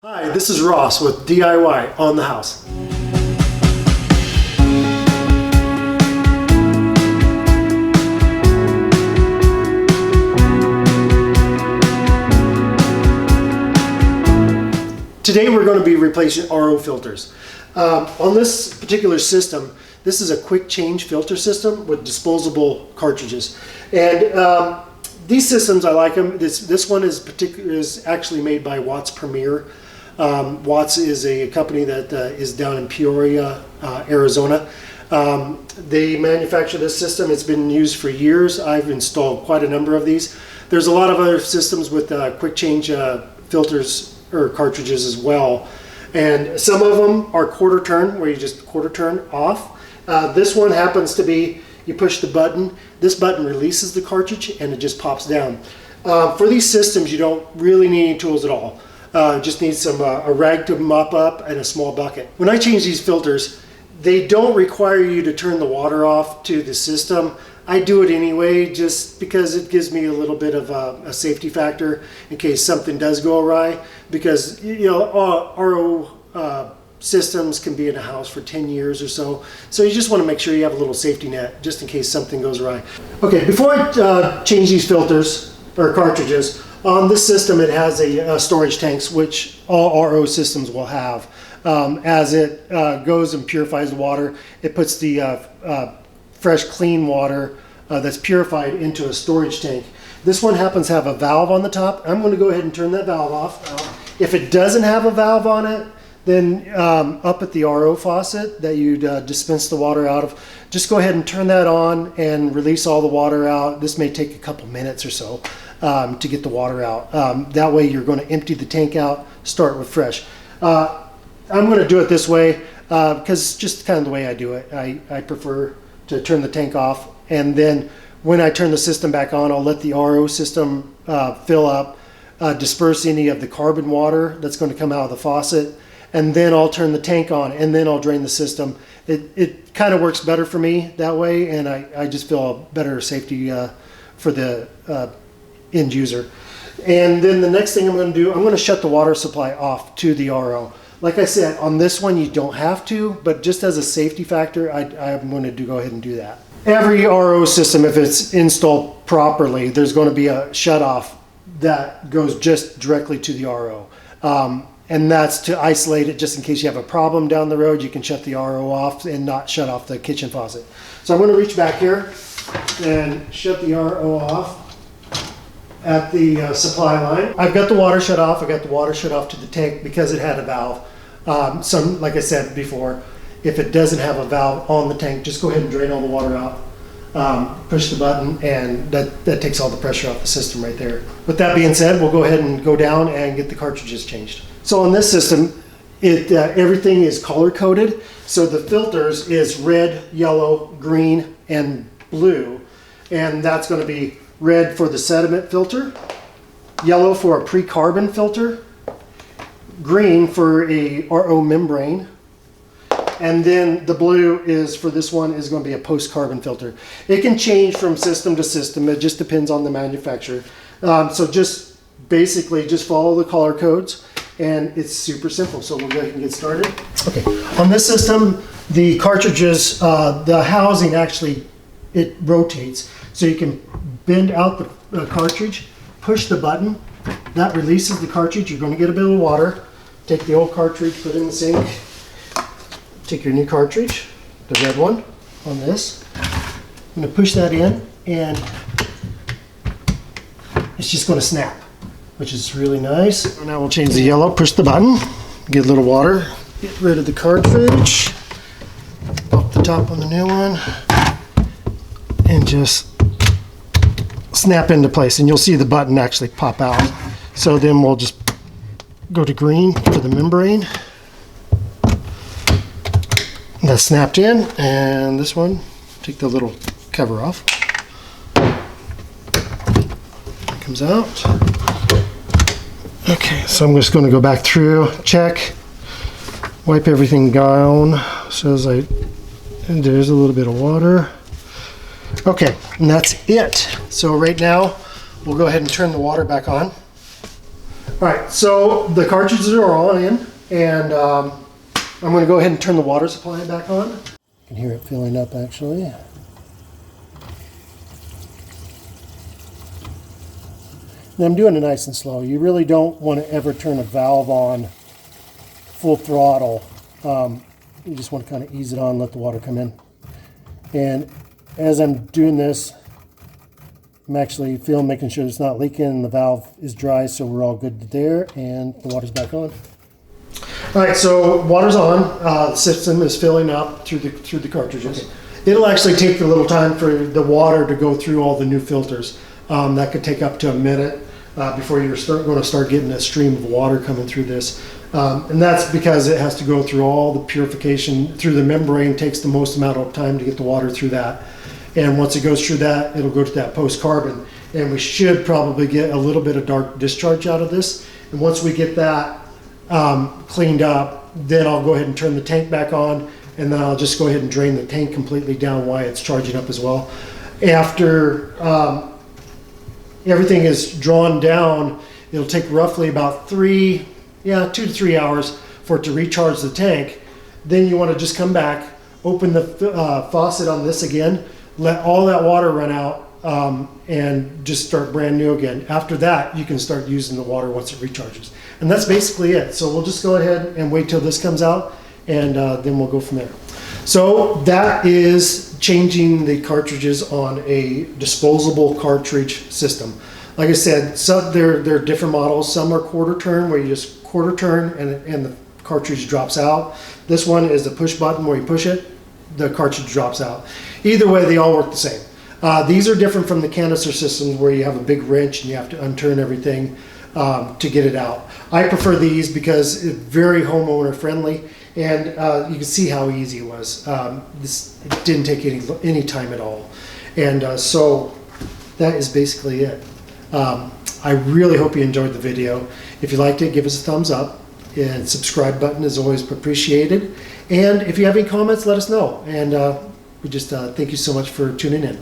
Hi, this is Ross with DIY on the House. Today we're going to be replacing RO filters. On this particular system, this is a quick change filter system with disposable cartridges. And these systems, I like them. This one is actually made by Watts Premier. Watts is a company that is down in Peoria, Arizona. They manufacture this system. It's been used for years. I've installed quite a number of these. There's a lot of other systems with quick change filters or cartridges as well. And some of them are quarter turn, where you just quarter turn off. This one happens to be, you push the button, this button releases the cartridge and it just pops down. For these systems, you don't really need any tools at all. Just need a rag to mop up and a small bucket. When I change these filters, they don't require you to turn the water off to the system. I do it anyway just because it gives me a little bit of a safety factor in case something does go awry, because RO systems can be in a house for 10 years or so. So you just want to make sure you have a little safety net just in case something goes awry. Okay, before I change these filters or cartridges, on this system it has a storage tanks, which all RO systems will have. As it goes and purifies the water, it puts the fresh clean water that's purified into a storage tank. This one happens to have a valve on the top. I'm going to go ahead and turn that valve off. If it doesn't have a valve on it, then up at the RO faucet that you'd dispense the water out of, just go ahead and turn that on and release all the water out. This may take a couple minutes or so to get the water out. That way you're going to empty the tank out, start with fresh. I'm going to do it this way because it's just kind of the way I do it. I prefer to turn the tank off, and then when I turn the system back on, I'll let the RO system fill up, disperse any of the carbon water that's going to come out of the faucet, and then I'll turn the tank on, and then I'll drain the system. It kind of works better for me that way, and I just feel a better safety for the end user. And then the next thing I'm going to do, I'm going to shut the water supply off to the RO. Like I said, on this one you don't have to, but just as a safety factor, I'm going to go ahead and do that. Every RO system, if it's installed properly, there's going to be a shut-off that goes just directly to the RO. And that's to isolate it just in case you have a problem down the road. You can shut the RO off and not shut off the kitchen faucet. So I'm going to reach back here and shut the RO off at the supply line. I've got the water shut off. I got the water shut off to the tank because it had a valve. Like I said before, if it doesn't have a valve on the tank, just go ahead and drain all the water out. Push the button, and that takes all the pressure off the system right there. With that being said, we'll go ahead and go down and get the cartridges changed. So on this system, everything is color coded. So the filters is red, yellow, green, and blue, and that's going to be red for the sediment filter, yellow for a pre-carbon filter, green for a RO membrane, and then the blue is for this one is going to be a post-carbon filter. It can change from system to system. It just depends on the manufacturer. So just basically just follow the color codes, and it's super simple. So we'll go ahead and get started. Okay, on this system, the cartridges, the housing actually, it rotates. So you can bend out the cartridge, push the button, that releases the cartridge. You're going to get a bit of water. Take the old cartridge, put it in the sink. Take your new cartridge, the red one, on this. I'm going to push that in, and it's just going to snap, which is really nice. Now we'll change the yellow, push the button, get a little water, get rid of the cartridge, pop the top on the new one, and just snap into place, and you'll see the button actually pop out. So then we'll just go to green for the membrane. That's snapped in, and this one, take the little cover off. It comes out. Okay, so I'm just going to go back through, check, wipe everything down. And there's a little bit of water. Okay, and that's it. So right now, we'll go ahead and turn the water back on. All right, so the cartridges are all in, and I'm going to go ahead and turn the water supply back on. You can hear it filling up actually. And I'm doing it nice and slow. You really don't want to ever turn a valve on full throttle. You just want to kind of ease it on, let the water come in. And as I'm doing this, I'm actually making sure it's not leaking and the valve is dry, so we're all good there, and the water's back on. All right, so water's on. The system is filling up through the cartridges. Okay. It'll actually take a little time for the water to go through all the new filters. That could take up to a minute before you're going to start getting a stream of water coming through this. And that's because it has to go through all the purification through the membrane. Takes the most amount of time to get the water through that. And once it goes through that, it'll go to that post-carbon. And we should probably get a little bit of dark discharge out of this. And once we get that cleaned up, then I'll go ahead and turn the tank back on, and then I'll just go ahead and drain the tank completely down while it's charging up as well. After everything is drawn down, it'll take roughly about 2 to 3 hours for it to recharge the tank. Then you want to just come back, open the faucet on this again, let all that water run out, and just start brand new again. After that, you can start using the water once it recharges. And that's basically it. So we'll just go ahead and wait till this comes out, and then we'll go from there. So that is changing the cartridges on a disposable cartridge system. Like I said, they're different models. Some are quarter turn, where you just quarter turn and the cartridge drops out. This one is a push button where you push it, the cartridge drops out. Either way, they all work the same. These are different from the canister systems where you have a big wrench and you have to unturn everything to get it out. I prefer these because it's very homeowner friendly, and you can see how easy it was. It didn't take any time at all. And so that is basically it. I really hope you enjoyed the video. If you liked it, give us a thumbs up, and subscribe button is always appreciated. And if you have any comments, let us know. And we just thank you so much for tuning in.